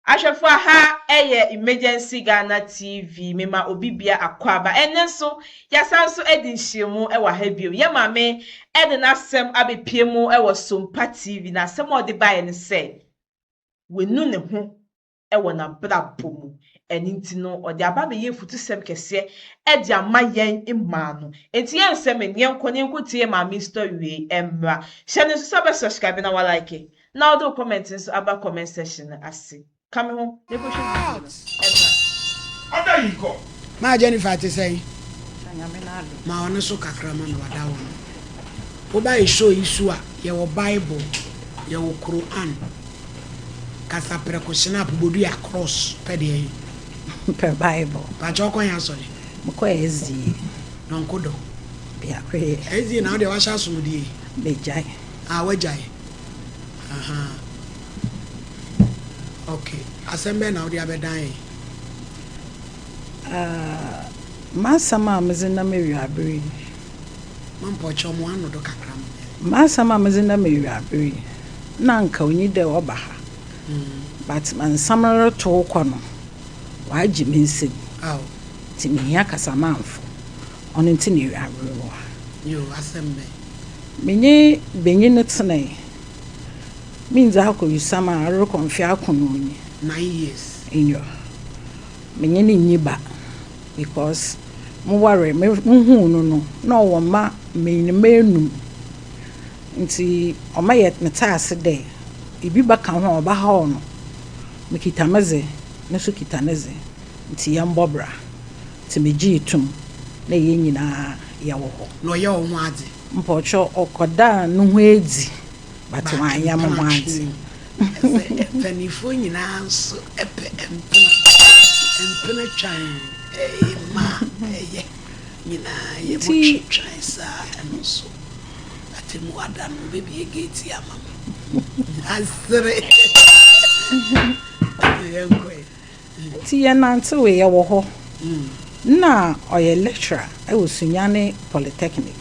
Ashafo ha eye emergency Ghana TV mema obibia akwaba ene so yasanso edi nhyiemu e wa ha bio ye mame ede nasem abepiemu e wo Sompa TV na asem odi bae ne se wenu ne ho e wo na brabomu eni ntino odi aba be ye futusem kese edi amayen imano enti ye nsem enyenko tie mame story we emra shene so sabe subscribe na wa like na odo comment so aba comment section ase come home. They push it. Other you go. My Jennifer to say, my honest so kakrama no wada won. Oba e show isua your Bible, your Quran. Kasa prekoshina bodu across pede per Bible. Ba joko yan so ni. Mko ezi. Non kodo. Bia kwe. Ezi na de washa so di. Bejai. Ah wajai. Aha. Okay. Asembe na odi abedan. Masama mezina mewiabiri. Mampo chomo anu do kakram. Masama mezina mewiabiri. Na nka onyi de oba ha. But man samara to kono. Waji mense. Aw. Ti me ya kasamanfo. Ono nti ne wiabiri wo. Yo asembe. Menye benye ne tene. Means I could use some confia 9 years in your meaning niba because mo worry me no one ma me menu nti o ma yet me taase de ibi baka ho oba ha no me kitameze ne so kitaneze nti yambobra nti me gitum na ye nyina ya wo ho no ye wo ho ade mpocho okoda no ho edi but wan yam wan penifo nyina so epe empena twan ma ye nyina ye mo twan sa eno so ati mu ada no bebi egeti amam asre ti ye nante we ye wo ho na oye lecturer e wo sunyane polytechnic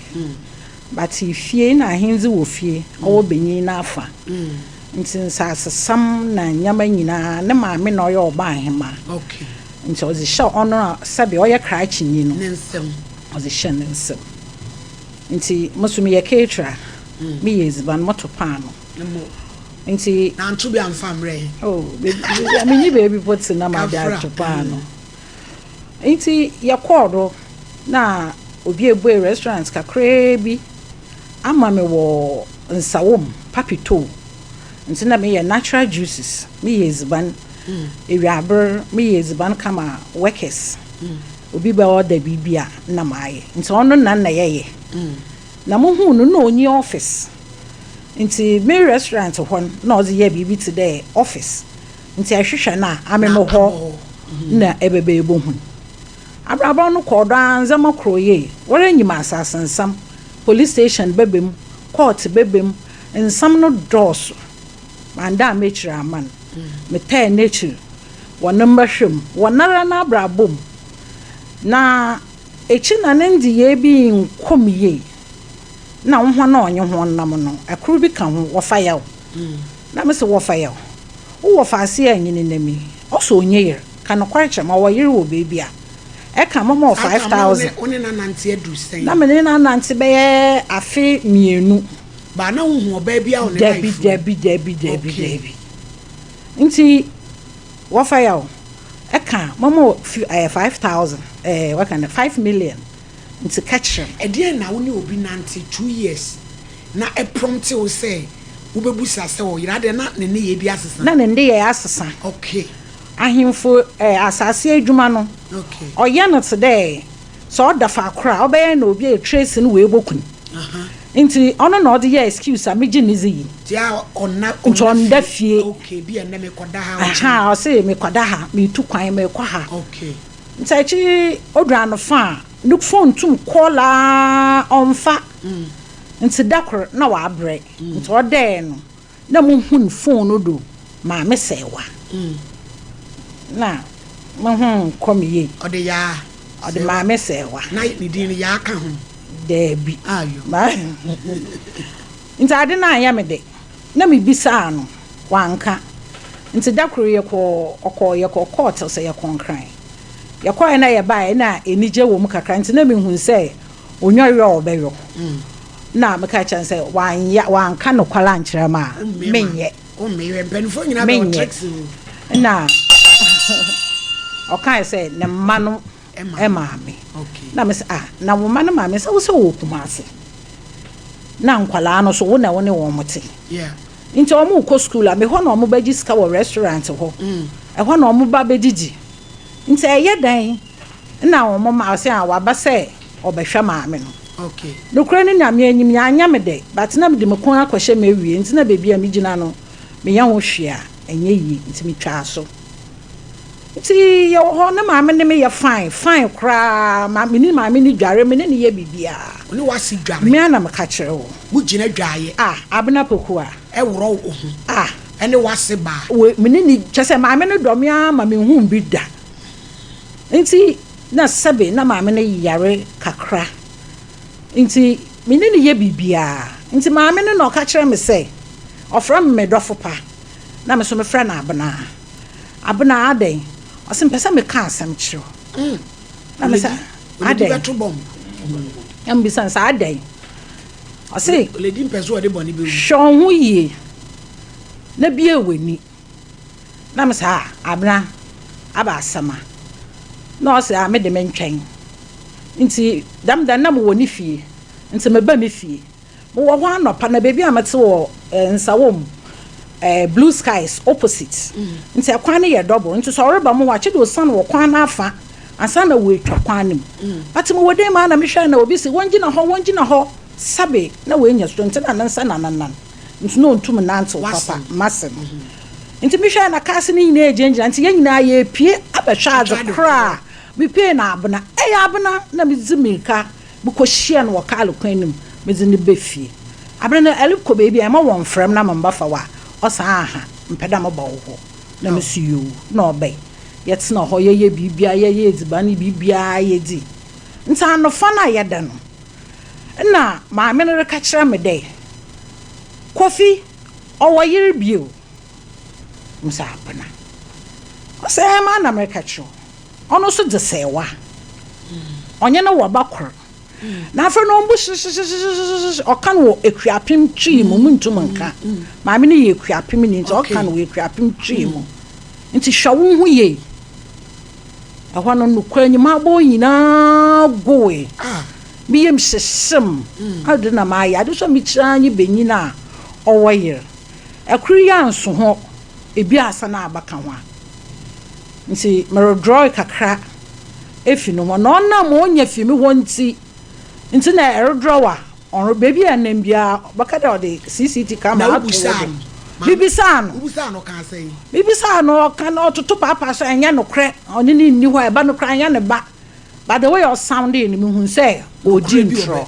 but ifie na ahenzi wo fie owo benyin na afa nti nsasam na nyama nyina ne maame na oye oba ahema okay nti ozi sha ono sabe oye krachi ni no nsem ozi sha nsem nti musumi ye ketra mi yeziban moto pano nti na ntu bi amfamre oh me nyi baby put na ma da to pano nti ye kodo na obi ebu restaurant kakra bi ama me wo nsawom papito nti na me ye natural juices me yeziban ewiaber me yeziban kama workers obi ba order bibia na maaye nti ono na yeye na mo hu no onyi office nti me restaurant hon na ozi ye bibi today office nti ahwehwe na amemo ho na ebebe ebo hu abraba no kodo anzama kroye wore nyima asasensam police station bebem court bebem ensam no doors manda mechira man me tay nature wonamba hwem wonara na abrabom na echi na ndi ye bi nkomiye na wo na onye ho nam no akuru bi ka ho wo fire na me se wo fire wo faase anyine nami oso onye yer ka no kwache ma wo yer wo baby a e ka mo 5000 oni na nante adu sen na me na nante be afi mienu ba na hu oba bia o ne debi nti wo fire e ka mo 5000 what kind of 5 million nti catch e dey na wo ni obi nante 2 years na e prompt o say wo bebusa say o yira de na ne ye bi asesa na ne ye asesa okay ahimfo asase adwuma no okay oye no today so dafa akra obey na obi e trace no we bokun nti ono na odi ye excuse amiji nizi dia onna ntonda fie okay bi enne me koda ha aha o say me koda ha me tu kwan me kwa ha okay nti achi odwa no fa look phone tum kola onfa nti dakor na wa abre nti ode no na mo hun phone no do ma me sewa na mo komiye ode ya ode ma me sewa na ni din ya ka ho debi ayo nti ade na anya me de na me bisa no wanka nti da koro yɛkɔ court sɛ yɛkɔ nkran yɛkɔ na yɛbae na enigye wɔ mu kakra nti na mehu sɛ onwɔre a ɔbɛyɔ na meka kyɛn sɛ wanka no kwala nkyerɛ ma menyɛ mpanifo nyina bɛ taxi na ɔkae sɛ ne mma no maame na me sɛ na wo mma no maame sɛ wo sɛ wɔ kuma ase na nkwala no so wo na wo ne wɔn mote nti ɔmo kɔ school a me hɔ na ɔmo bɛgye sika wɔ restaurant hɔ ɛhɔ na ɔmo ba bɛdidi nti ɛyɛ dan na ɔmo ma ase a waba sɛ ɔbɛhwɛ maame no nokora ne nyame anyim nya me de but na me de me kon akɔhyɛ me awie nti na beebi a me gyina no me nya ho hwe a ɛnyɛ yi nti me twa so nti yɛ hɔ na maame ne me yɛ fine kra maame ni dware me ne ne yɛ bibia ne wasi dware me ana me ka kyerɛ wo wo gyina dwaye abena poku a ɛworɔ wo ho ɛne wase ba me ne ni kyɛ sɛ maame ne dɔm ya ma me hu bi da nti na sɛbe na maame ne yare kakra nti me ne yɛ bibia nti maame ne na ɔka kyerɛ me sɛ ɔfrɛ me dɔfo pa na me so me frɛ na abena aden ɔsɛ mpɛ sɛ meka asɛm kyerɛ na me sɛ aden bisa sɛ aden ɔsɛ lady mpɛ so ɔde bɔne bɛwu hwɛ ho yie na bie w'ani na me sɛ abena aba asɛma na ɔsɛ mede me ntwɛn nti damda na mewɔ ne fie nti meba me fie mewɔ hɔ anɔpa na baabi a mete wɔ nsawom blue skies opposite nti akwan ne yɛ double nti so ɔreba mo wa kyede osan wɔ kwan na afa ansa na wo etwa kwan nim but mo wode ma na mehwɛ na obi si wɔngyina hɔ sabe na wo enya so nti na nansa na nanan nti no ntum nante papa masem nti mehwɛ na kaase ne nyina ejenjina nti yɛnyina yɛ pie abɛhwɛ adze kra bi pie na abena abena na mezimika bukɔ hyia no wɔ kaale kwan nim mezi ne befie abena na elikɔ baby a ma wɔn frɛm na mamba fa wa ɔsan mpɛda mo ba wo hɔ na mesiyo na ɔbɛ yɛtena hɔ yɛyɛ bibia yɛyɛ ezibane bibia yɛdi nti anofa na yɛda no na maame no reka kyerɛ me dɛ kofi ɔwɔ yere bio msa apena ɔsɛ ma na mreka kyerɛ ɔno so de sɛwa ɔnyɛ no wɔ ba kor na afro no mbu ɔka no ekuapem twi mu muntum nka maame no yɛ ekuapem ni nti ɔka no ekuapem twi mu nti hwɛ wo hu ye ɛhɔ no nokwa nyima bo nyina goe biyem hyehyem ade na ma ya ade so mi kyira nyi benyina ɔwɔ yere ɛkuru ya nso ho ebi asa na abaka ho nti mero draw kakra efi no ho na ɔnam onya fi mi ho nti na airdrower on baby anem bia baka da ode CCTV camera bibisa no kan say bibisa no kan ototo papa so enya no kre oni ni ni ho e ba no kra enya ne ba but the way your sound in me hu say odi ntro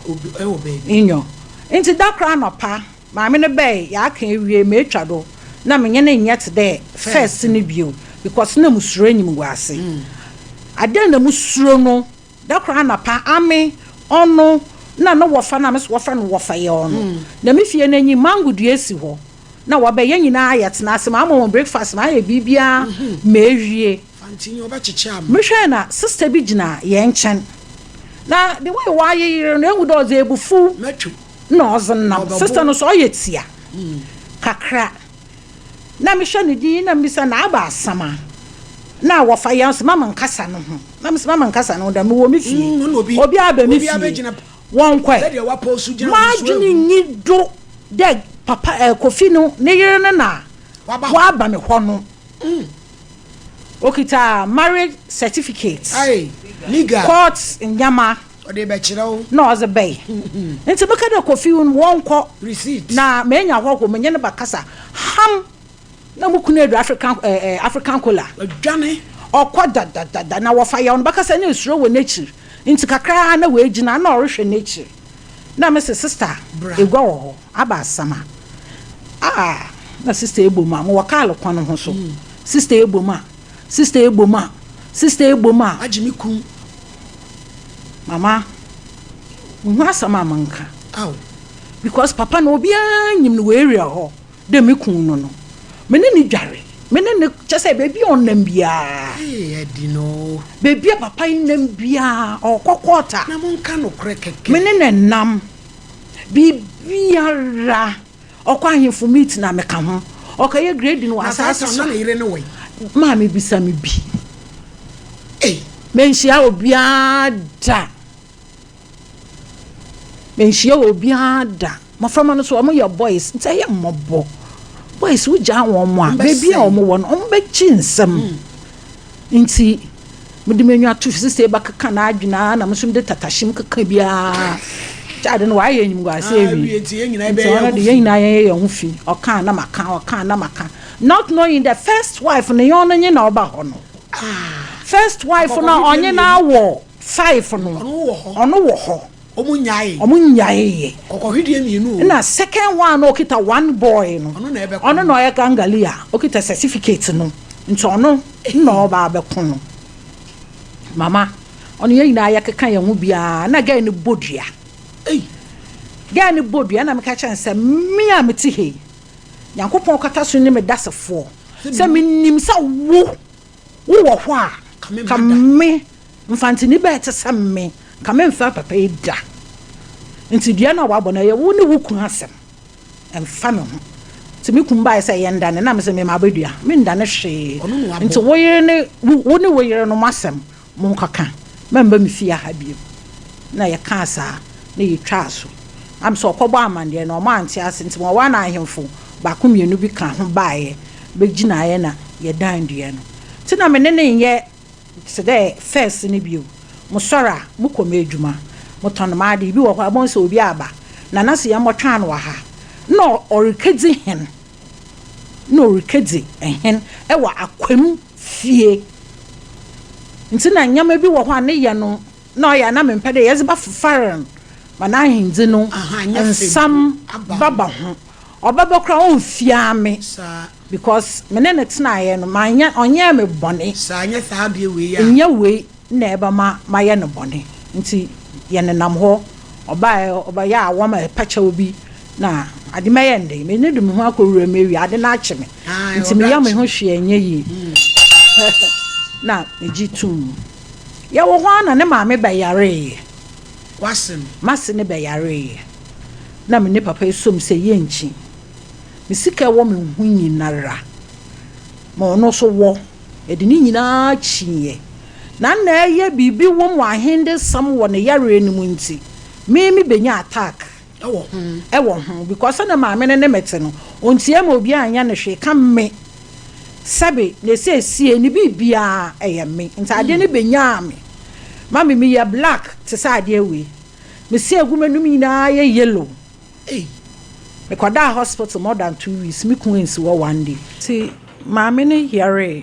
inyo nti da kra no pa maame ne be ya kan ewie me atwa do na menye ne nyet de first ni bio because na musuro enyim guase adan na musuro no da kra na pa ame ono na no wofa na mes wofa no wofa ye ono na me fie na nyi mango dua si ho na wo be ye nyina ayetena asem amon breakfast ma ye bibia ma ewie fantinyo obechiche am me hwe na sister bi gina ye nchen na the way wa ye no engu do ze ebufu matwu na ozna sister no so ye tia kakra na me hwe ne di na me sa na aba asama na wofa ye so mama nkasa no ho na me mama nkasa no da me wo me fie obi aba me fie won kwe ma dwene nyido de papa kofi no ne yere na wa aba me ho no okita marriage certificate legal court nyama ode be kire no oze bay nti beka de kofi won kɔ receipt na menya hɔ ko menye ne bakasa ham na mukunu edu african cola adwane okɔ da na wofa ya on bakasa ne esuro wɔ n'echi nti kakra na we gina na ɔrehwɛ n'echi na me sister egwa wɔ hɔ aba asama na sister eboma mo wakalo kwano ho so sister eboma ajimi ku mama hu asama manka because papa no obi anyim no area ho de me kun no me ne ni dware mene just say baby on them bia edino baby papa in them bia or kokota na monka no krekeke mene nam bibiara okwa ahemfo meet na meka ho okaye grade no asase na ire no we ma me bisa me bi menhia obiada maframa no so omo your boys nti ye mmobo boys wuja won mo a baby a omo won omo be chinsem nti mede menyu atu sise ba kaka na adwena na mso de tatashim kaka bia jade no wa ye nyim gwa se wi nti ye nyina ye ho fi oka na maka not knowing the first wife no yon nyi na oba ho no first wife no onye na wo 5 no ono wo ho omunyaye okohwedie mienu na second one okita one boy no ono na oya kangalia okita certificate no nti ono na oba abeko no mama ono ye nyina ya keka ye ho bia na ga ni bodua na meka chanse me a meti he yankopon kata so ni me dasefo se minim sa wo ho a kame mfantini be te se me kame mfa papa ida nti dia na wabo na ye wo ne wuku asem emfa me ho ti me kumba se ye nda ne na me se me mabadua me nda ne hwe nti wo yire ne wo ne wo yire no masem mo nkaka memba me fia ha biem na ye ka asa na ye twa so am so kobo amande na o ma anti ase nti mo wa na ahemfo ba ko mienu bi ka ho baaye be gina ye na ye dan dua no ti na me ne ye today first ni bio mo sora mo koma adwuma mo ton ma de bi wo kwa bon se obi aba na na se ya mo twa no ha no orikedi hen e wa akwam fie nti na nyama bi wo hɔ ne ye no na ya na mempede ye zeba fafaren ma na hindi no sam baba ho obaba kra on fiame because menene tena ye no manya onye me bone sa anya sa de we ya nya we na eba ma ye no bone nti ye nenam ho oba ya awama pacha obi na ade mayende me ne dum ho akowura mewi ade na acheme nti me ya me ho hwe enye yi na ejitum ya wo ho na ne maame ba yare masene ba yare na me ne papa esom se ye nchi me sika wo me hu nyinara ma ono so wo edi ni nyina chiye na ye bibi wo mu ahende sam wo ne yare ni mu nti me benya attack ewo ho because na maame ne mete no ontie ma obi anya ne hwe ka me sabe ne sie ni bibia me nti ade ne benya me mami me ya black te sa ade we me sie agumanum nyina ye yellow me kwada hospital more than 2 weeks me kun ensi wo one day ti maame ne here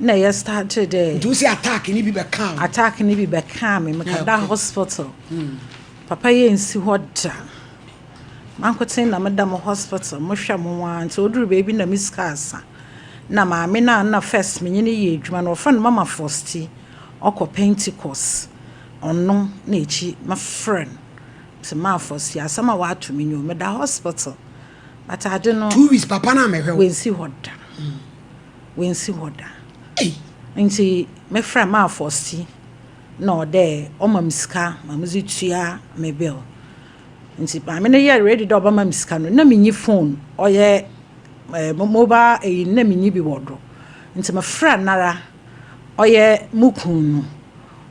na ye started do see attack ni bi be calm me kwada hospital papa ye ensi hoda mankotin na madam hospital mo hwa mo wan ti oduru baby na miskasa na maame na first me nyine ye adwuma no friend mama Fosti okọ Pentecost ono na echi my friend to ma Fosti asama wa to me nyo me da hospital but I don't know 2 weeks papa na me hwe when see hoda nti me friend ma Fosti no there o mam sika mamzi tua me bill nti pa me na ye ready do ba mam sika no na me nyi phone oye mobile na me nyi bi wodo nti me friend nara oye mukunu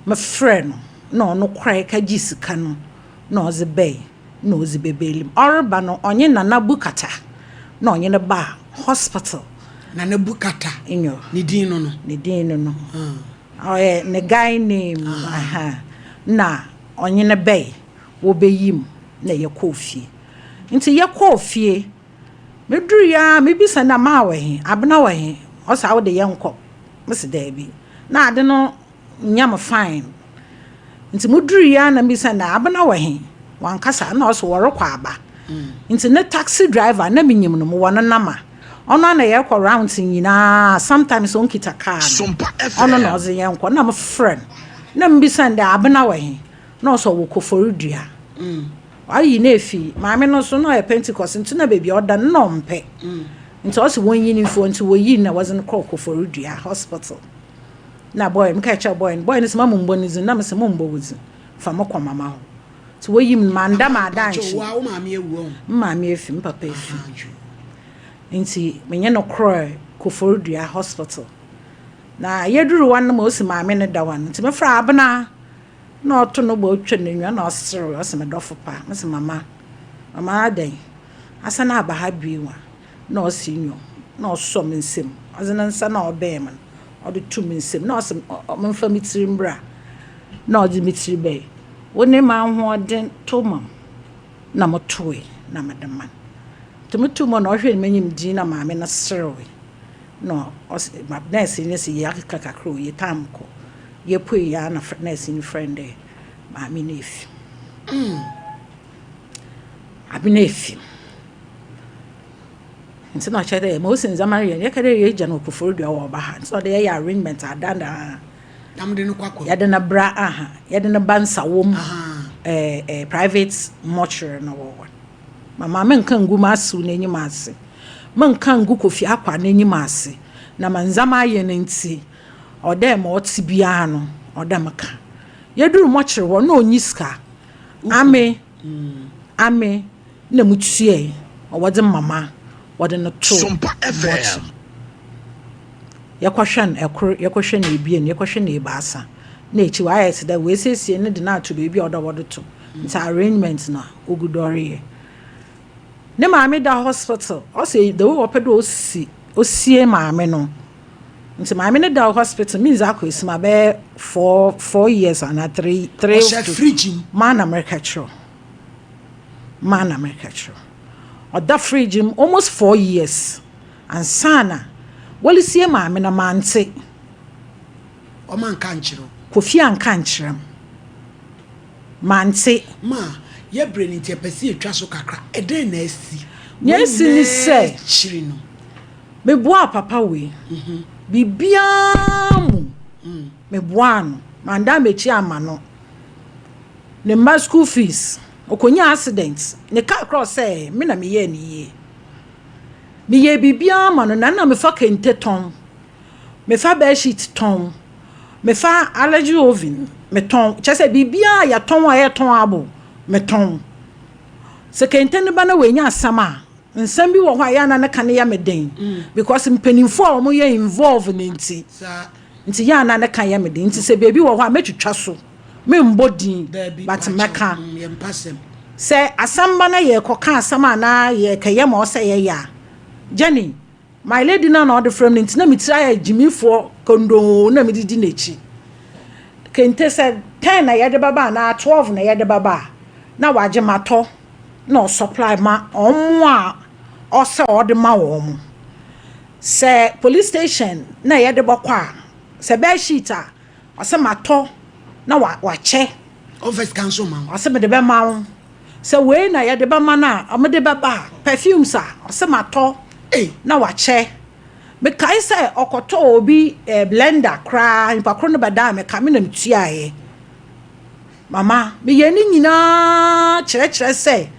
me friend no krai ka gisika no no ze bay no ze bebelim orba no onye na bukata no onye na ba hospital na bukata inyo ni din no oye ne guy name na onye na bay wo beyim na ye kofie nti ye kofie meduru ya mebisa na ma wahe abna wahe osa wo de yenko mese da bi na ade no nyam fine nti muduru ya na mebisa na abna wahe wankasa na oso worokwa aba nti ne taxi driver na menyim no mo wono nama ono na ye kwa round nyina sometimes on kita car ono na oze yenko na my friend na mebisa nda abna wahe na oso wo koforudua ayi na efi maame no so no e Pentecost nti na baby oda no mpe nti also won yin info nti wo yin na wasn't call for Rudua hospital na boy me catch boy no se mama mbo nizu na me se mbo wuzu fa mo kwa mama ho nti wo yin manda ma danchi wa wo maame ewu maame efi papa efi nti menye no croy for Rudua hospital na yeduru wan ma osi maame ne da wan nti me fra abna na oto no bo twa nenwa na osere o se me dofo pa me se mama adan asa na aba ha biwa na osi nyo na oso me nsem azena nsa na obema o de tu me nsem na oso me mfa mitiri mbra na o de mitiri be woni ma ho den to mam na motoe na madama to mutu mo na ohwe manyim din na maame na serewe no ma nurse ni se ya kakakro ye tamko ye pui ya na nurse ni friend e maame na efi abi na efi nti na chere mo sin zamari ye kare ye gya no koforo dua wo ba ha so de ye arrangement adanda tam de no kwakọ ya de na bra aha ya de na bansa wom private mortuary no wo mama men kan gu masu na enyim ase man kan gu kofi akwa na enyim ase na manzama ye na nti ode ma oti bia no ode maka ye duru mortuary wo na onyiska ame na mutue o wode mama wode no to Sumpa FM yakwahwan yakwahwan ebien yakwahwan ebasa na echi wa ayet da we sesie ne de na to bebi oda wode to nta arrangement na ogudori ne maame da hospital o say the we opedo osie maame no nti maame ne da hospital means akwesima be 4 years and 3 fridge man America or that fridge almost 4 years and sana wali sie maame na mante o man kan chiro kofi an kan chirem mante ma ye brain nti pesi etwa so kakra eden na asi nyesi ni se chiri no me boa papa we bibia mu me boa no manda mechi ama no ne ma school fees okonya accident ne car cross say me na me ye ni me ye bibia ma no na me fa kente ton me fa bed sheet ton me fa allergy oven me ton chese bibia ya ton a ye ton abo me ton se kente ne ba na we nya asama nsam bi wo ho ya na ne ka ne ya me den because mpanimfo a mo ye involve ne nti ya na ne ka ya me den nti se baby wo ho a metwitwa so me mbodin but meka se asamba na ye koka asama na ye keye ma o se ye ya Jenny my lady na no the from nti na mitira ya jimifo kondo na mididi nechi kente se 10 na ye de baba na 12 na ye de baba na waje mato na supply ma omo a o se o de ma wo mu se police station na ye de bokwa se be sheet a o se mato na wa che office council man o se me de be ma wo se we na ye de ba ma na o me de baba perfumes a o se mato na wa che me kai se okoto obi blender kra impakro no bada me ka me na mtuae mama me ye ni nyina kire se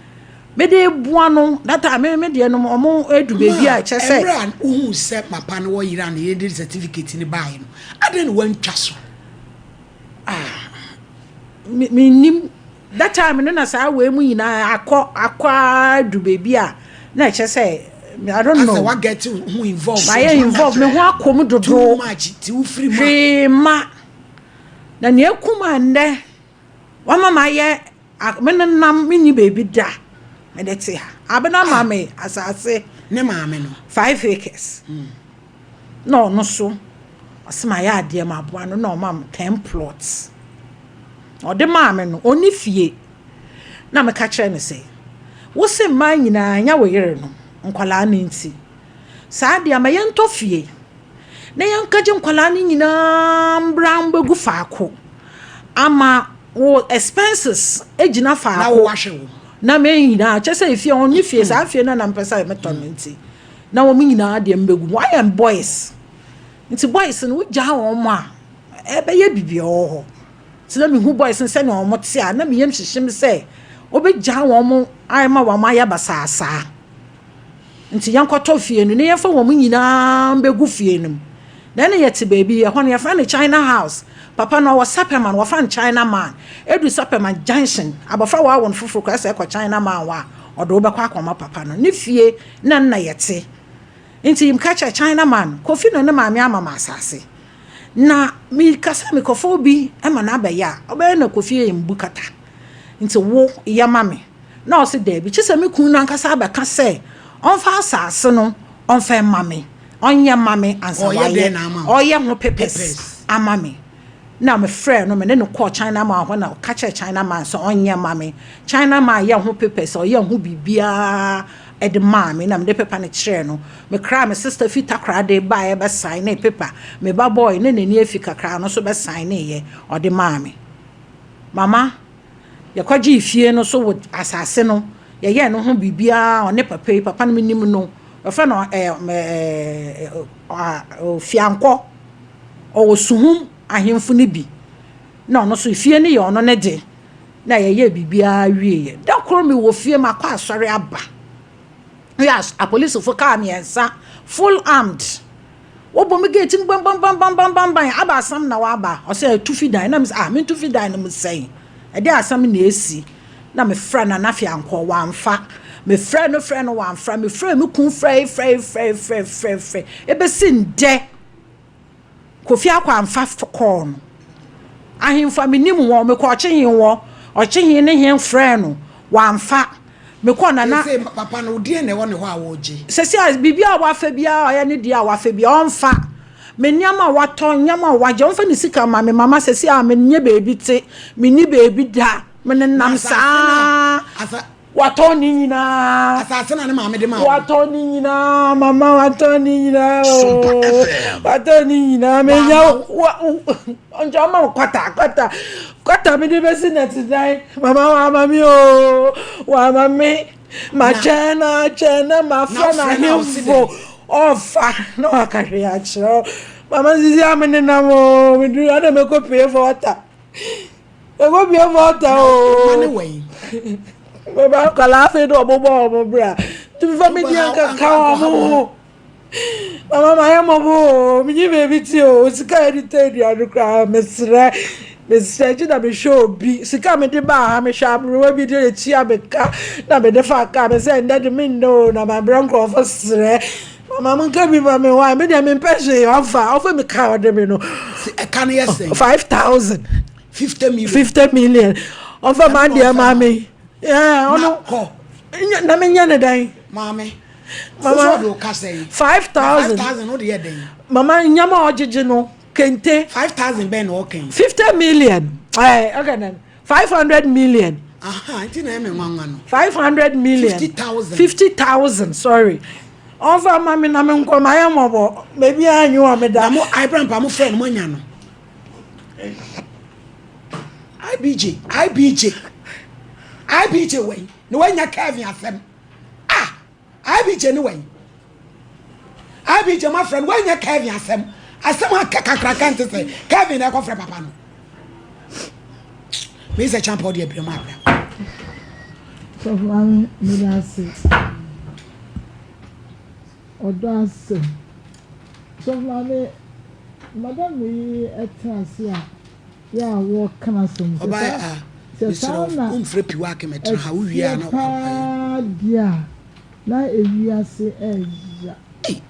me de bua no data me de no omo edu baby a che se emran uhu se papa no wo yira na ye de certificate ni bae no ade no wantwa so me nim that time no na sa we mu nyina akwa edu baby a na che se I don't know. What get who involved? I involved me who come do too much too free ma. Na ne kuma nde. Wa mama ye me nam me ni baby da. Me de te ha. Abena mama asase ne mama no 5 acres. No so. Asema ya ade ma aboa no no mam 10 plots. O de mama no oni fie. Na me ka kire ne say. Wo se man nyina nya wo yere no. Nkwala na nti saade ama yento fie na yankaje nkwala ni nyina mbra mbegu faako ama wo expenses ejina faako na wo wahwe wo na me nyina chese fie on ni fie sa fie na mpesa me ton nti na wo nyina de mbegu why am boys nti boys no wogya wo mo a ebe ye bibie ho ti na me hu boys nse na wo te a na me yem hyehyem se obegya wo mo ai ma wa ma ya basasa nti yankoto fie no ne yefa wo mu nyina mbegu fie no na ne yete baby ye ho ne yefa ne China house papa no was Sapperman wo fan China man edu Sapperman junction abofra wa won fufuru kwa se ko China man wa odo be kwa akoma papa no ne fie na yete nti im catch China man kofi no ne maame amama asase na mi kasa mi kofo bi e ma na abeya obe na kofi e mbukata nti wo ya mame na o se David chise mi kun na nkasa abeka se onfa asase no onfa mame onye mame ansa waye oye ho pepes amame na me friend no me ne no call China man ho na catch China man so onye mame China man ye ho pepes oye ho bibia ed mame na me de paper ne kire no me kra me sister fita kra de ba e be sign na paper me ba boy ne nani afika kra no so be sign na ye ode mame mama ya kwaji fie no so wo asase no ye no ho bibia one papa no nim no ofa no fianko o suhum ahemfu ne bi na no so fie ne ye ono ne de na ye bibia wie da kro me wo fie makwa asore aba yes a police for come yensa full armed wo bom gate bam aba asam na wa aba o say tufi dan na me tufi dan na me say e dey asam na esi na me friend na fianko wa mfa me friend no wa mfa me friend me kun frey e be sin de kofi akwa mfa corn ahemfa me nim wo me ko chehin wo o chehin ne hen friend no wa mfa me ko na papa no die ne wo ne ho awoje sesi bibia wa fa bia oya ne dia wa fa bia onfa me nyama wato nyama waje onfa ni sika ma me mama sesi me nye bebi te me ni bebi da me nam sa wato ni nyina asase na ne ma me de ma wato ni nyina mama wato ni nyina wato ni nyina me nya onja ma kwata me de besi na tidai mama wa mami o wa mami ma chena ma fana himfo ofa no akare achiro mama zizi amene na mo me do na me ko pay for water e go pay for water o money way baba kala fe do bobo bra tu family anka ka mo mama ma ya mo bo mi baby ti o sika edite di adukra mesra ji da be show bi sika me de ba ha me shabru we bi de ti abeka na be de fa ka be say ndade me no na ma branko for sre mama mun ka bi ba me wa me de me pese ofa me ka de me no can you say 5,000 50 million ofa man de mama yeah ono na me nya ne dan mama do ka say 5,000 no de den mama nyama ojeje no kente 5,000 ben okay 50 million okay then 500 million nti na me nwanga no 500 million 50,000 sorry over mama na me nkoma ya mobo maybe anyu o me da mo Ibrahim pa mo friend mo nya no IBJ way no wanya Kevin afem IBJ no way IBJ my friend wanya Kevin afem asem akakra kan te say Kevin na ko frɛ papa no me say champion de abirama abra so man me na say odo ase so man madam we etrase a ya wo kana so mo Mr. Umfrepi wake metra ha wiya na dia na ewiase eya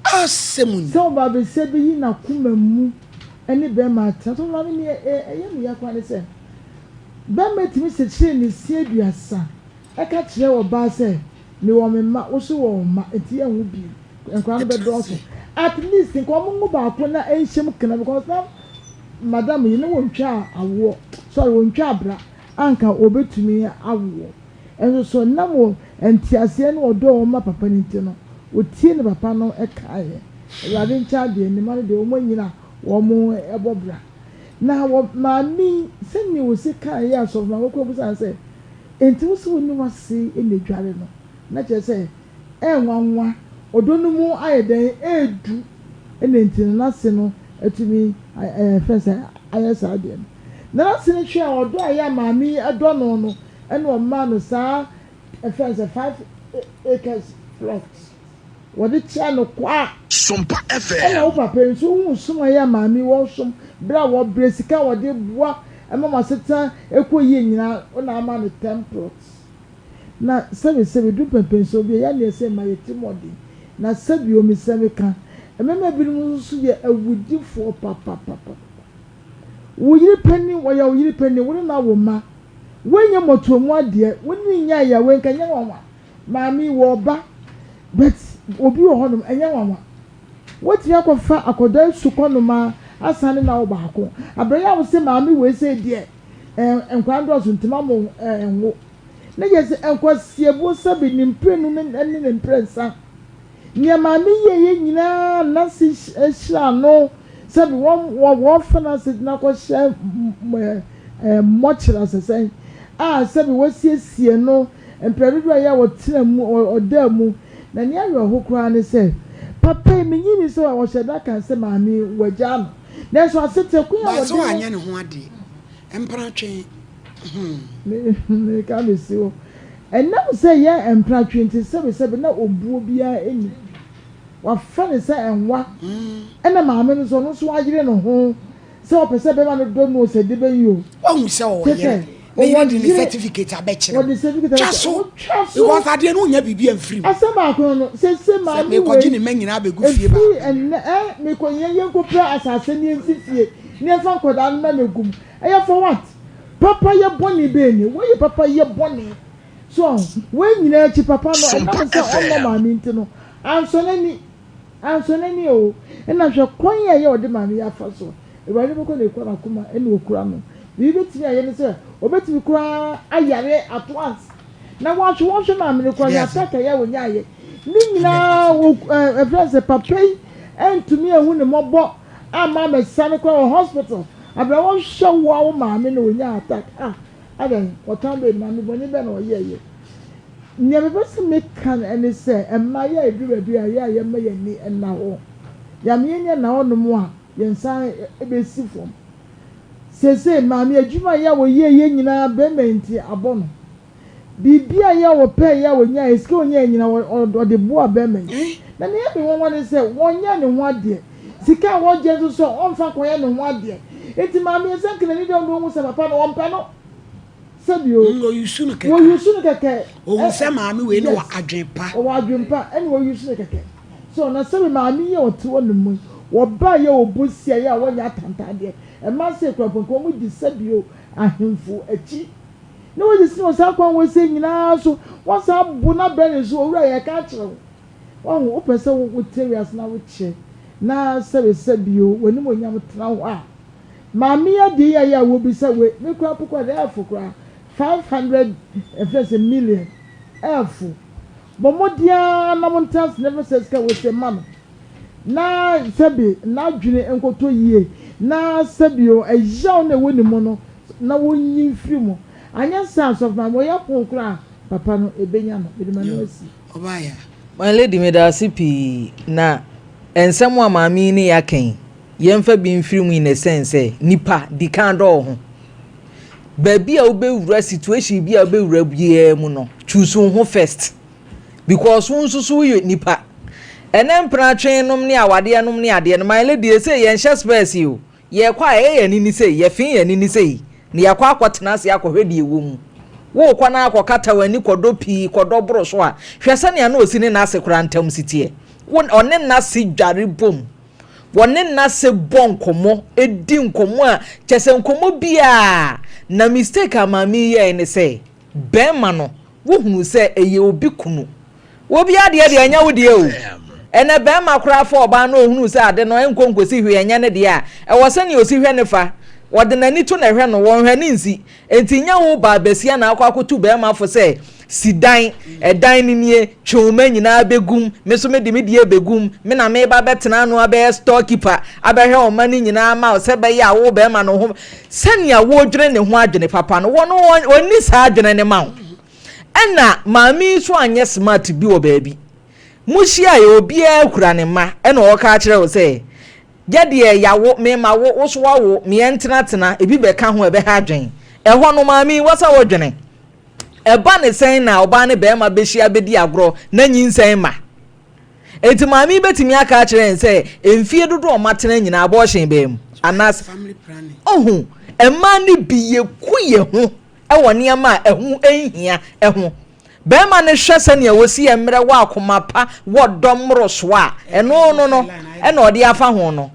asemun so ba be se bi na kuma mu ene be ma ta so ma ni me ya kwa ne se ba metimi se chire ni sie aduasa e ka chire wo ba se ni wo me ma wo so wo ma enti ya hu bi enkwa no be do so at least nko mo ba ko na enhyem kana because na madam yi ne wo ntwa awo sorry wo ntwa abra anka obetumi awo enso so na mo entiase ne odo o ma papa ni nti no otie ne papa no ekae awade ncha de ni ma de o mo nyina wo mo ebobra na wo ma ni se ni wo se kae ya so ma wo ko bu san se enti wo so ni wase ene dware no na che se enwanwa odo no mu ayeden edu ene enti na se no etumi fese ayesa de na se ne hwe odo aya maami edo no no ene o ma no sa fese 5 acres plots wɔde tia no kwa Sumpa ɛna wo FM. papa nso wo som ayɛ maame wɔ som bra wɔ bre sika wɔde boa ɛma ma seta ekoyie nyina ona ama no templates na sɛbe du papa nso bi ya ne sɛ ma yɛ timodi na sɛbe omi sɛbe ka ɛmɛma binom nso yɛ awudifoɔ papa wo yiri pani wo ya wo yiri pani wo na wo ma wenye motomu adeɛ woni nya ya wen ka nya wanwa maami wo ba but obi wo honom enya wanwa woti akɔfa akɔda sukonoma asane na wo baako abraya wo se maami we se deɛ enkwando so ntima mo enwo na je se enkwasiebo sabi nimprenu ne nimprensa nya maami ye nyina na si ehira no sabi wo fana se na kɔ hye mochira sesen sabi wasiesie no emperedu ya wotena mu oda mu na ne awe ho kura ne se papa me nyini so wo hyeda kan se maami wagya no na so asete ku ya ba so anya ne ho ade empra twen me ka me si wo enam se ye empra twen ti sebe na obuo bia eni wa fa ne se enwa ena maami no so agire no ho se o pese be ma no do no se de be yi o hu se o ye me want the certificate abekire what the certificate chaso because ade no nya bibia mfiri asema ko no se maami me ko gini manyina abegu fie ba me ko yen ko pra asase ni nsifie ni fa koda no na megum for what papa ye boni be ni wo ye papa ye boni so we nyina chi papa no na se onno maami ntino ansonani o na hwe kwan ye ode maami ya fa so ewani ko na ekwa na kuma ene okura no bibi ti aye ne se obetimi kura ayare at once na watch na me ko ya taka ya wonya aye ni nyina wo friends papa entumi ehu ne mobo ama me sane ko hospital abra wo hwe wo maame na wonya attack adan otambe maame boni be na oyeye nya me bese me kan ene se emma ya edura bia ya ma ya ni enna ho ya me nya na ono mu a yensan ebesi fom sese maami adwuma ya wo ye nyina bementi abono bibia ya wo pe ya wo nya eske onya nyina ode boa bementi na ne be won se wonya ne ho ade sika wo je so onfa koya ne ho ade eti maami esenkele ni do ndo se papa no wonpa no sabio wo yusu no keke o se maami we no adwenpa eni wo yusu no keke so na sabi maami ye ote wonu mu wo ba ye obosia ya wo nya tantade ema se kwapon mu di sabio ahemfo achi no we dis no sa kwan we se nyina so won sa bu na bere so owura ye ka kire won wo pese wo terias na wo che na sabio woni mo nyam tena ho a maami ya di ya wo bi se we me kwa pokwa da afokra 500 million efu bomodia na montas never says ka we se man na sabi na dwene enkoto yie na sabio ejaw na woni mo no na wonyi firi mo anya sense of my moya konkura papa no ebenya no be ma no asi obaya my lady me da sipi na ensem wa maami ni yaken yemfa bi mfiri mu in a sense nipa di kan do ho baby a obewura situation bi a obewura bia mu no choose ho first because won susu you nipa enem pra twen nom ne awade nom ne ade no my lady say yen hye space you ye kwa ye ni say ye fin ye ni say ne yakwa akotena se akohwedi ewo mu wo kwa na akokata wani kodo pi kodo bro so a hwese ne na osi ne na asekura ntam sitie won one na se dware bom wone na se bon komo edi nkomo a chese nkomo bia na mistake amami ye ne say bema no wo hunu se eye obi kunu wo bia de anya wo de o ene bema kura fo oba na ohunu se ade no enkonkosi hwe anya ne de a e wo se ne osi hwe ne fa wode nani to na hwe no won hwe ne nsi entinya wo ba besia na akwakotu bema fo se sidan edan ni nie twoma nyina begum me so me de begum me na me ba betena no abe storekeeper abehwe o mani nyina ma se be ya wo be ma no ho sania wo dwene ne ho adwene papa no wono oni sa adwene ne ma ena maami so anye smart bi wo baabi muhia ye obi akura ne ma ena wo ka kire wo se gede ya wo me ma wo so wo me entena ebi be ka ho ebe ha adwen eho no maami wasa wo dwene eba ne sen na oba ne be ma be hia be di agro na nyinsen ma enti maami betimi aka kire nse emfie dodo o matena nyina abortion bem anas family planning emma ni biye kuye ho ewo niam ehu enhia eho bema ne hwese ne wosi emre wa akoma pa wodomro so a eno no ena odi afa ho no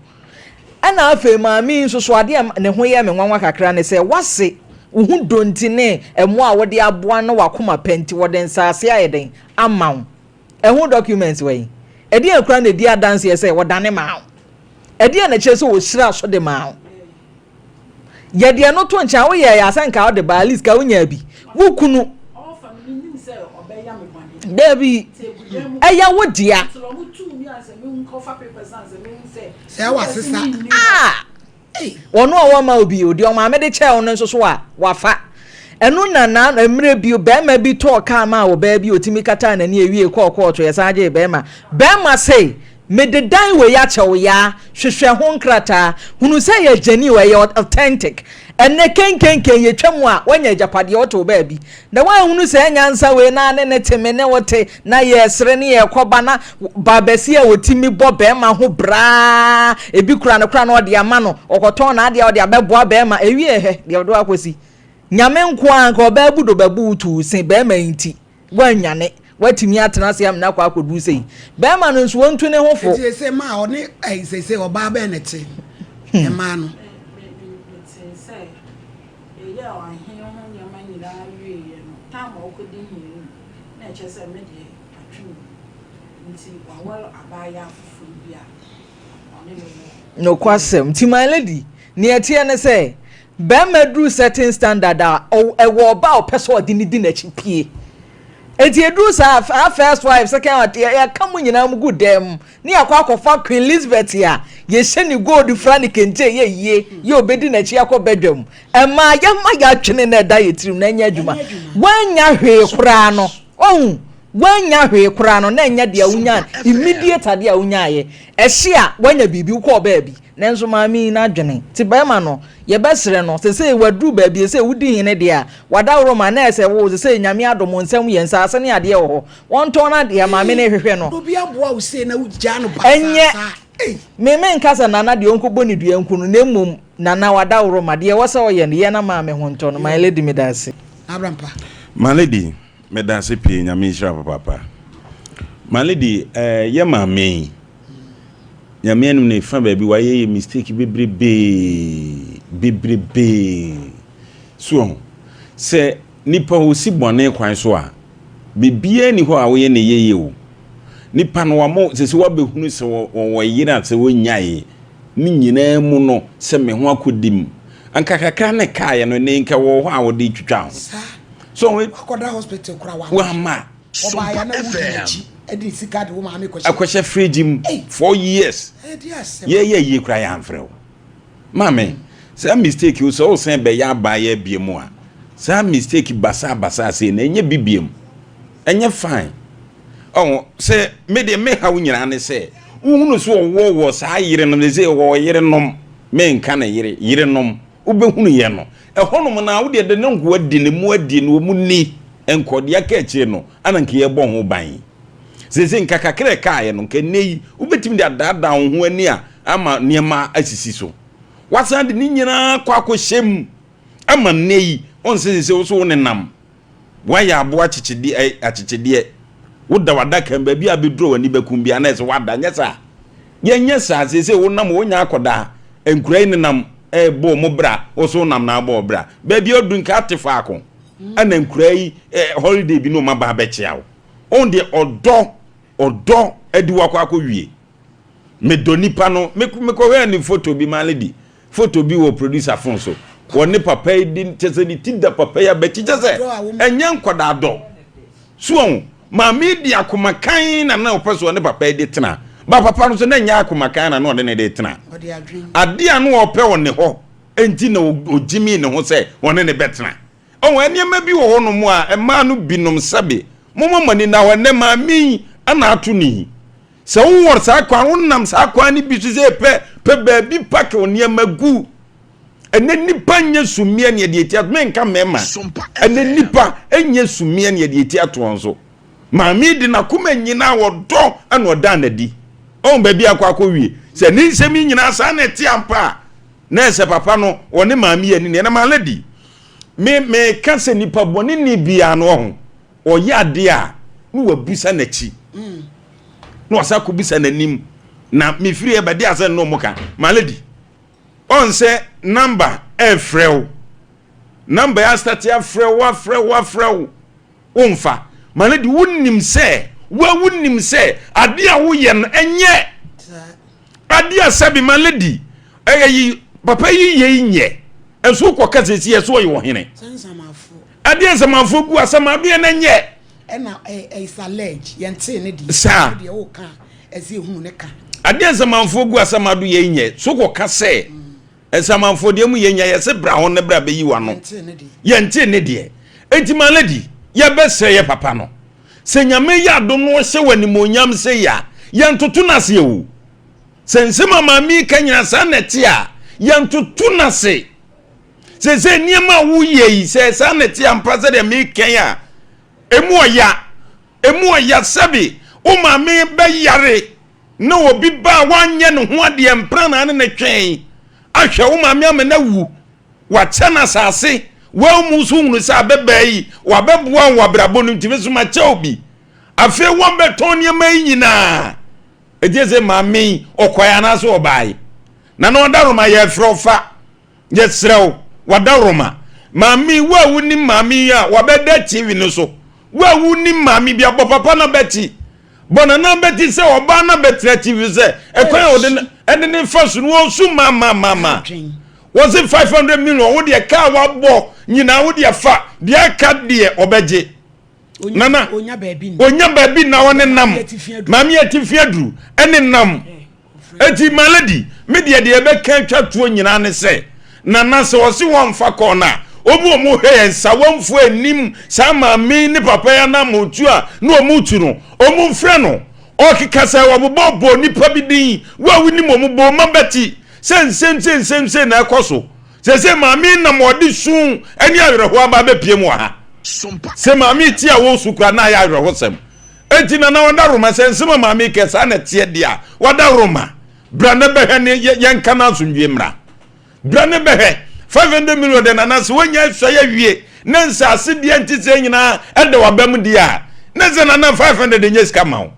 ena afa maami nso so ade ne ho ye me nwanwa kakra ne se wase uhu dontine emo a wode aboa no wakoma penti wode nsase ayeden amaw ehu documents wey edi akra na di adanse se wodane maaw edi na che se wo hira so de maaw ye de no to ncha wo ye ya sanka wo de balis ka wonya bi wo kunu Debi eya wo dia say wa sister wono owo ma obi odi o ma me de che ono nso so a wafa enu na emre bi be ma bi to ka ma wo ba bi otimi kata na ne ewie ko to yesaje be ma say me de dan we ya chewo ya hwehwe ho nkrata hunu say ye jeni we ye authentic enne kenkenken ye twemu a wanya japade oto ba bi na wa hunu say nyansa we na ne teme ne wote na ye sere ne ye koba na babasi a otimi bo be ma ho bra ebi kura no ode ama no okoton na ade ode abeboa be ma ewie he de odo akosi nyame nko anka oba budo babu tu sin be ma nti wanyane watimi atena se am na kwa akodu sei be ma no nso wontu ne hofo say ma oni say oba be ne te e ma no no kwasem ti my lady ne etie ne say be ma dru certain standard a ewo ba o pese odi ni di na chi pie eti edu sa first wife second wife ya kamu nyina mu good dem ni akwa Queen Elizabeth ya ye hye ni gold frank kenje ye obedi na chi akọ bedwam ema ya twene na da yetirim na nya adwuma wanya hwe kura no wanya hwe kura no na nya de awunya immediate ade awunya ye ehye a wanya bibi ukọ baabi nenso maami na adwene ti bema no ye besere no se wadu baabi se wudi hine de a wadawro ma na ese wo se nyame adom nsam ye nsase ne ade ho won to na de maami na hwehwe no obi aboa wo se na wugya no ba enye me nkasa nana de onkobo ni dua nkunu na mmom nana wadawro ma de wo se wo ye ne ye na maami ho nto no my lady me dase abrampa my lady me dase pie nyame hira papa my lady ye maami nyame anu ne fa baabi wa ye mistake bebrebe so se nipa ho si bone kwan so a bibia ni ho a wo ye ne ye o nipa no wa mo se wa behunu se wo yira se wo nyae ni nyina mu no se me ho akodim anka kakra ne kae no ne nka wo ho a wo de twitwa so we akoda hospital kura wa ma oba ya na wudi edi sikade wo ma me kwese akwese fridge 4 years ye kura ya amfreo mame say mistake you so say be ya ba ya biemu a say mistake basa say na enye bibiem enye fine oh say me de me ha wunyira ne say uhunu so wo saa yire no le say wo yire nom me nka na yire nom ubehunu ye no ehonum na wo de ne nko adi ne mu adi ne mu ni enkode ya ka eche no ananke ye bo ho ban sese nka kakre kae no nke nei ubetim de adada ho ani a ama niema asisi so wasan de ni nyina kwakohyem ama nei on sese so ne nam waya abo achichede woda wada kan ba bi abedro wani bakum bia na ese wada nyesa yenyesa sese wo nam wo nya akoda enkurai ne nam bo mo bra wo so nam na abo bra ba bi odun ka tefa akon ana enkurai holiday bi no ma ba bechiawo on de odo edi wakwa wie me donipa no me ko we ni photo bi maledi photo bi wo producer phone so woni papa di tese di tida papa ya beti tese enye nkoda do so ma media akoma kan na opeso woni papa di tena ba papa no so na nya akoma kan na no de ne de tena ade anu ope woni ho enti na ojimi ne ho se woni ne betena o eniema bi wo ho no mu a ema no binom sabe momo mani na wone ma mi ana atuni se won sa kwa wonnam sa kwa ni bi se pe baabi pack oniema gu ene nipa nya sumie ne de eti atme nka mema ene nipa enya sumie ne de eti ato onso maame di na kuma nyina wodo ana oda na di on ba bia kwa wie se ni nsem nyina sa na ti ampa na se papa no woni maame ani na maladi me ka se nipa boni ni bia no ho oya de a no wabusa na chi no asa ko bisa nanim na me firi e ba de asa no muka maladi on se number frɛw number ya start ya frɛw umfa maladi wunnim se wunnim se ade a wo ye no enye ade a sabi maladi yi papa yi nye enso ko kasesi yeso ye wo hene ade nsamafo gu asamado ye na nye ena is allege yente ne di sa de wo ka ezi ehunu ne ka ade nsamafo gu asamado ye nye so ko ka se nsamafo de mu ye nya ye se bra ho ne bra be yi wa no yente ne de enti maladi ye bese ye papa no se nyame ya do no hye wani monyam se ya ye ntoto na se ewu se nsema mami kanyina sa na ti a ye ntoto na se se niema wo ye se sa na ti ampa se de mi kanya emu oya sabi o mami be yare na obi ba wanye no ho ade empra na ne twen ahwe o mami amena wu wa chana sase wa musu hunu sa bebai wa beboa wa brabo no ntime so ma che obi afi wo beton niema nyina ejeze mami okoya na so obai na no daroma ye frofa ye srew wadaroma mami wa wuni mami ya wa beda TV no so wa wuni mami bia papa na beti bona na beti se oba na betre TV se ekoya odene fasu no su mama was it 500 million wo de ka wa bo nyina wo de fa de aka de obeje nana onya baabi na wone nam mami atifia duru ene nam eti maladi me de ebe ka twatuo nyina ne se nana se wo se won fa kona omu he nsa wonfo anim sa mami ni papa ya na motu a no omutu no omu mfre no okika se wo bobo nipa bi din wa wini momu bo mabeti sen na ekoso se mami na modi sun eni awerho aba be pie mu ha se mami ti a wo sukura na ya awerho sem enti na wada roma se nsema mami kesa na tie dia wada roma brane be he ne yenka na asundwe mra brane be he 500 million de na se wonya so ya wie na nsase de ntise nyina ede wabam dia na se na 500 de nyesika mawo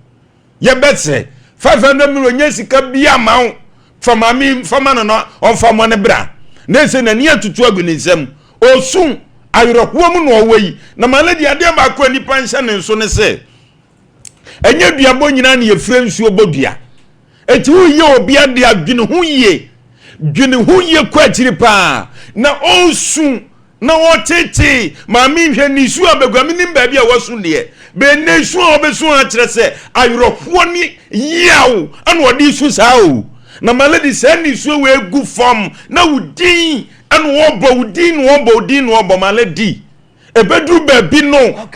ye betse 500 million nyesika bia mawo famami famano no on famone bra na se na nia tutu agu ne nsam osun ayrohuo mu no oweyi na maladi ade ba ko ni pansha ne nso ne se enye duabo nyina ne yefre nsuo bodua eti wo ye obi ade adwene hu ye kwa akiri pa na osun na wotete mami hwe ni su abagwami ni ba bia wasun de be ne su obesun a kire se ayrohuo ni yawo ana odi su sao na maladi se ni su we gu form na udin ana wo udin maladi ebedu ba bi no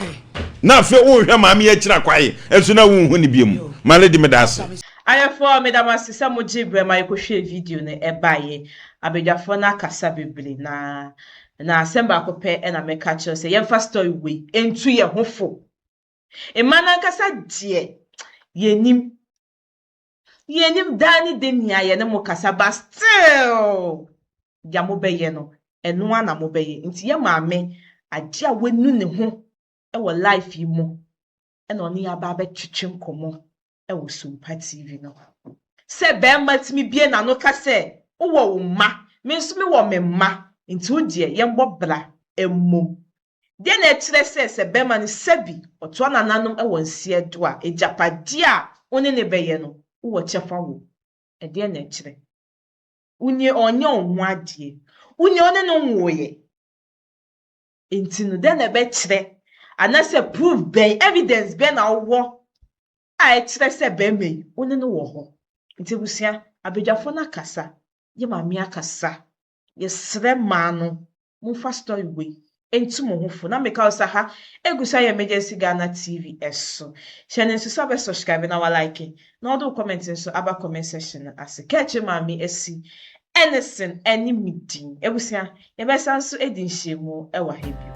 na fe wo hwe mami ya kira kwae esu na wo hu ni biem maladi medase ayefo medamase sa mo jibre ma ekohwe video ne ebaye abedwafo na kasa bebre na asemba akopɛ na meka kyerɛ sɛ yɛmfa story we entu ye hofo emana kasa die yenim dani de nia ye ne mo kasa ba still ya mo bɛyɛ no eno ana mo bɛyɛ nti ye maame agye a wenu ne ho wo life yi mo ɛna oni aba ba twetwem komo wo Sumpa TV no se be matimi bie na no ka se wo ma me nso me wo me ma nti wo die ye mbɔ bra emmom de na ekyere se be ma ne sabi oto na nanom wo nsie do a ejapade a one ne bɛyɛ no wo kyefa wo de na ekyere unye onye onhu ade unye one no nwoye nti no de na be kyere anase proof be evidence be na wo a ekyere se be me one no wo ho nti busia abedwafo na kasa ye maami akasa ye sre ma no mumfa story we entu mo hofo na meka osa ha egusa ye emergency Ghana TV eso channel so sabe subscribe na wa like na odo comment so aba comment section ase keche maami esi anything any meeting ebusia ye be sanso edin hyemu e wa ha bio